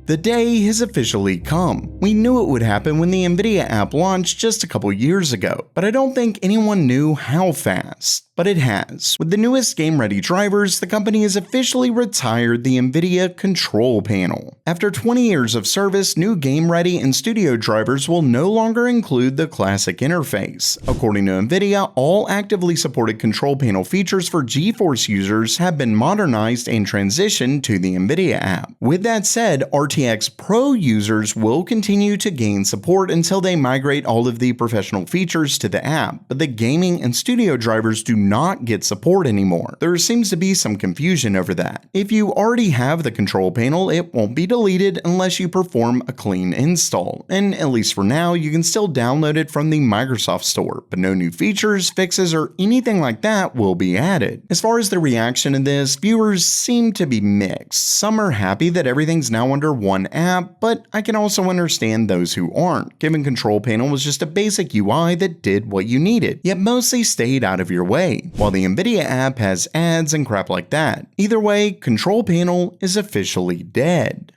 The day has officially come. We knew it would happen when the Nvidia app launched just a couple years ago, but I don't think anyone knew how fast. But it has. With the newest game-ready drivers, the company has officially retired the Nvidia control panel. After 20 years of service, new game-ready and studio drivers will no longer include the classic interface. According to Nvidia, all actively supported control panel features for GeForce users have been modernized and transitioned to the Nvidia app. With that said, RTX Pro users will continue to gain support until they migrate all of the professional features to the app, but the gaming and studio drivers do not get support anymore. There seems to be some confusion over that. If you already have the control panel, it won't be deleted unless you perform a clean install, and at least for now, you can still download it from the Microsoft Store, but no new features, fixes, or anything like that will be added. As far as the reaction to this, viewers seem to be mixed. Some are happy that everything's now under one app, but I can also understand those who aren't, given control panel was just a basic UI that did what you needed, yet mostly stayed out of your way, while the Nvidia app has ads and crap like that. Either way, control panel is officially dead.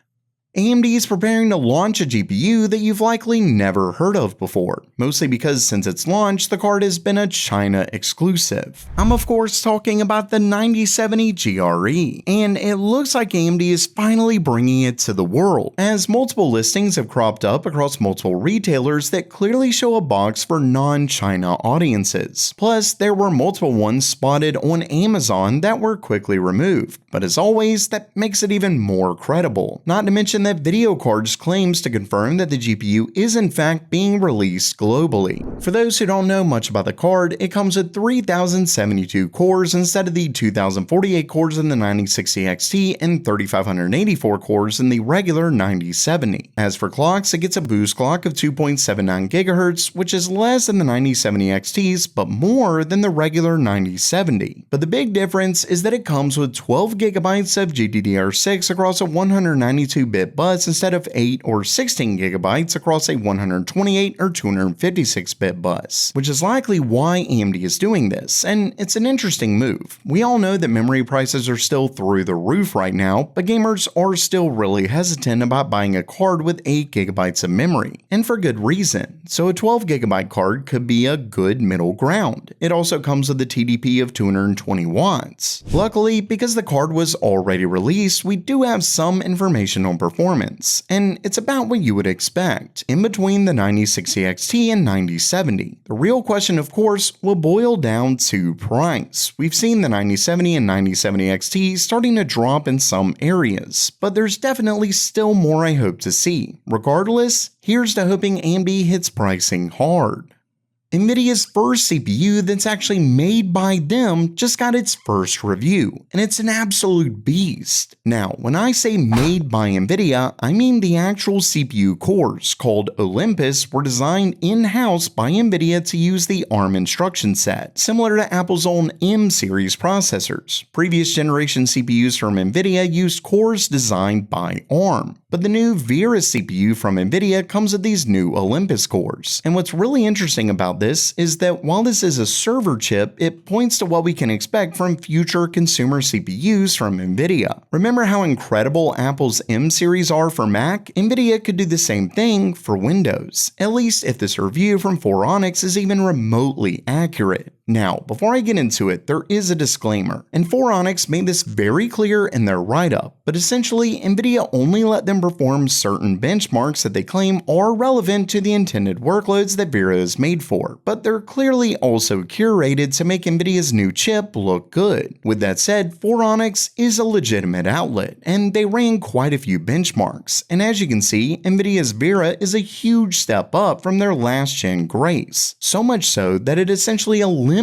AMD is preparing to launch a GPU that you've likely never heard of before, mostly because since its launch, the card has been a China exclusive. I'm of course talking about the 9070 GRE, and it looks like AMD is finally bringing it to the world, as multiple listings have cropped up across multiple retailers that clearly show a box for non-China audiences. Plus, there were multiple ones spotted on Amazon that were quickly removed, but as always, that makes it even more credible. Not to mention that VideoCard's claims to confirm that the GPU is in fact being released globally. For those who don't know much about the card, it comes with 3072 cores instead of the 2048 cores in the 9060 XT and 3584 cores in the regular 9070. As for clocks, it gets a boost clock of 2.79 GHz, which is less than the 9070 XTs, but more than the regular 9070. But the big difference is that it comes with 12 GB of GDDR6 across a 192-bit bus instead of 8 or 16 GB across a 128 or 256-bit bus, which is likely why AMD is doing this, and it's an interesting move. We all know that memory prices are still through the roof right now, but gamers are still really hesitant about buying a card with 8 GB of memory, and for good reason, so a 12 GB card could be a good middle ground. It also comes with a TDP of 220 watts. Luckily, because the card was already released, we do have some information on performance, and it's about what you would expect, in between the 9060 XT and 9070. The real question, of course, will boil down to price. We've seen the 9070 and 9070 XT starting to drop in some areas, but there's definitely still more I hope to see. Regardless, here's to hoping AMD hits pricing hard. Nvidia's first CPU that's actually made by them just got its first review, and it's an absolute beast. Now, when I say made by Nvidia, I mean the actual CPU cores, called Olympus, were designed in-house by Nvidia to use the ARM instruction set, similar to Apple's own M-series processors. Previous generation CPUs from Nvidia used cores designed by ARM, but the new Vera CPU from Nvidia comes with these new Olympus cores. And what's really interesting about this is that while this is a server chip, it points to what we can expect from future consumer CPUs from Nvidia. Remember how incredible Apple's M-series are for Mac? Nvidia could do the same thing for Windows, at least if this review from 4Onyx is even remotely accurate. Now, before I get into it, there is a disclaimer, and 4Onyx made this very clear in their write-up, but essentially, Nvidia only let them perform certain benchmarks that they claim are relevant to the intended workloads that Vera is made for, but they're clearly also curated to make Nvidia's new chip look good. With that said, 4Onyx is a legitimate outlet, and they ran quite a few benchmarks, and as you can see, Nvidia's Vera is a huge step up from their last-gen Grace, so much so that it essentially eliminates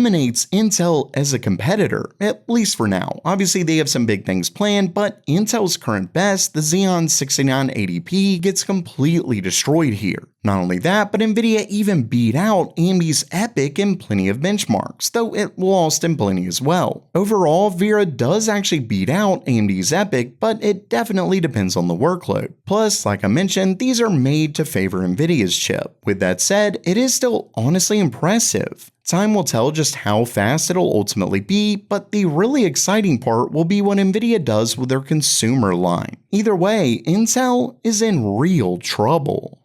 Intel as a competitor, at least for now. Obviously, they have some big things planned, but Intel's current best, the Xeon 6980P, gets completely destroyed here. Not only that, but Nvidia even beat out AMD's EPYC in plenty of benchmarks, though it lost in plenty as well. Overall, Vera does actually beat out AMD's EPYC, but it definitely depends on the workload. Plus, like I mentioned, these are made to favor Nvidia's chip. With that said, it is still honestly impressive. Time will tell just how fast it'll ultimately be, but the really exciting part will be what Nvidia does with their consumer line. Either way, Intel is in real trouble.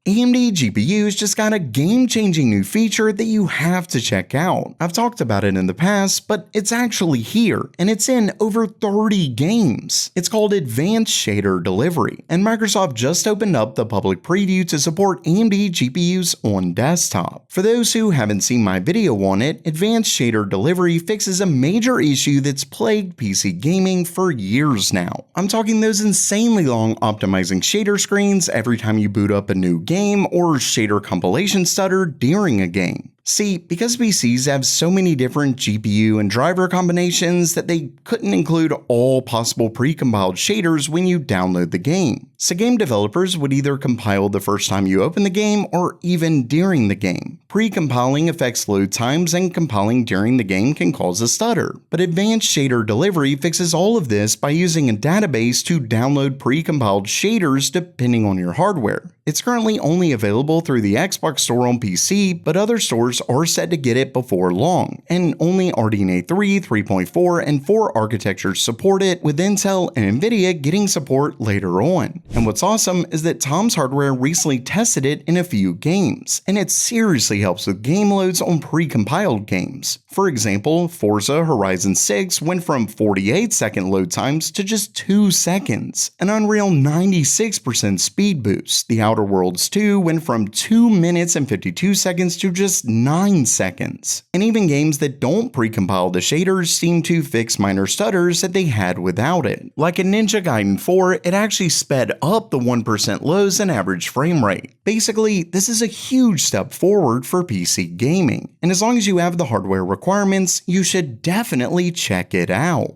AMD GPUs just got a game-changing new feature that you have to check out. I've talked about it in the past, but it's actually here, and it's in over 30 games. It's called Advanced Shader Delivery, and Microsoft just opened up the public preview to support AMD GPUs on desktop. For those who haven't seen my video on it, Advanced Shader Delivery fixes a major issue that's plagued PC gaming for years now. I'm talking those insanely long optimizing shader screens every time you boot up a new game or shader compilation stutter during a game. See, because PCs have so many different GPU and driver combinations that they couldn't include all possible pre-compiled shaders when you download the game. So game developers would either compile the first time you open the game or even during the game. Pre-compiling affects load times and compiling during the game can cause a stutter. But Advanced Shader Delivery fixes all of this by using a database to download pre-compiled shaders depending on your hardware. It's currently only available through the Xbox Store on PC, but other stores are set to get it before long, and only RDNA 3, 3.4, and 4 architectures support it, with Intel and Nvidia getting support later on. And what's awesome is that Tom's Hardware recently tested it in a few games, and it seriously helps with game loads on pre-compiled games. For example, Forza Horizon 6 went from 48-second load times to just 2 seconds, an unreal 96% speed boost. The Outer Worlds 2 went from 2 minutes and 52 seconds to just 9 seconds. And even games that don't pre-compile the shaders seem to fix minor stutters that they had without it. Like in Ninja Gaiden 4, it actually sped up the 1% lows in average frame rate. Basically, this is a huge step forward for PC gaming, and as long as you have the hardware requirements, you should definitely check it out.